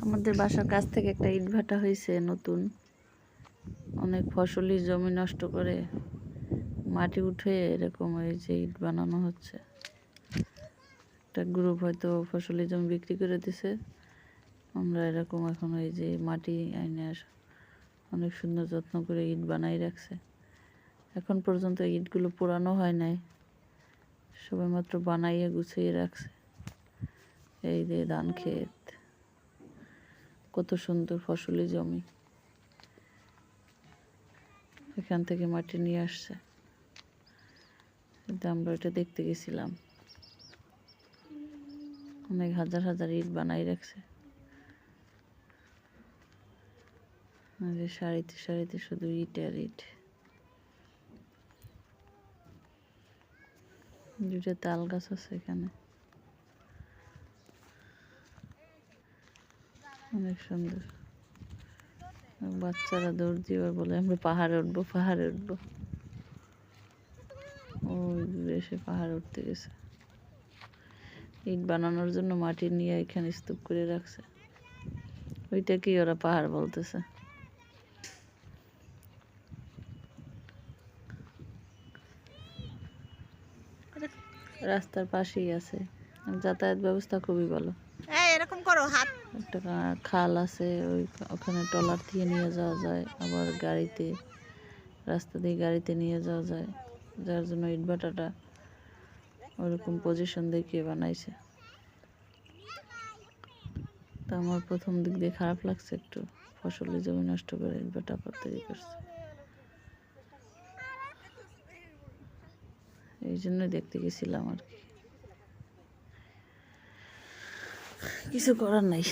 আমাদের বাসার কাছ থেকে একটা ইট ভাটা হয়েছে নতুন, অনেক ফসলি জমি নষ্ট করে মাটি উঠে এরকম এই যে ইট বানানো হচ্ছে। একটা গ্রুপ হয়তো ফসলি জমি বিক্রি করে দিছে, আমরা এরকম এখন এই যে মাটি আইনে অনেক সুন্দর যত্ন করে ইট বানাই রাখছে। এখন পর্যন্ত ইটগুলো পোড়ানো হয় নাই, সবে মাত্র বানাইয়ে গুছিয়ে রাখছে। এই যে ধান ক্ষেত, কত সুন্দর ফসলি জমি, এখান থেকে মাটি নিয়ে আসছে। কিন্তু আমরা এটা দেখতে গেছিলাম, অনেক হাজার হাজার ইট বানাই রাখছে। সারিতে সারিতে শুধু ইট আর ইট। দুইটা তাল গাছ আছে এখানে, অনেক সুন্দর। বাচ্চারা দৌড় দিয়ে বলে আমরা পাহাড়ে উঠবো, পাহাড়ে উঠবো। ওই দূরে এসে পাহাড়ে উঠতে গেছে। ইট বানানোর জন্য মাটি নিয়ে এখানে স্তূপ করে রাখছে, ওইটাকেই ওরা পাহাড় বলতেছে। রাস্তার পাশেই আছে, যাতায়াত ব্যবস্থা খুবই ভালো। এরকম করো হাত। একটা খাল আছে, ওখানে ট্রলার দিয়ে নিয়ে যাওয়া যায়, আবার গাড়িতে, রাস্তা দিয়ে গাড়িতে নিয়ে যাওয়া যায়, যার জন্য ইটভাটাটা ওরকম পজিশন দেখিয়ে বানাইছে। তা আমার প্রথম দিক দিয়ে খারাপ লাগছে একটু, ফসলি জমি নষ্ট করে ইটভাটা তৈরি করছে। এই জন্যই দেখতে গেছিলাম আর কি, কিছু করার নাই।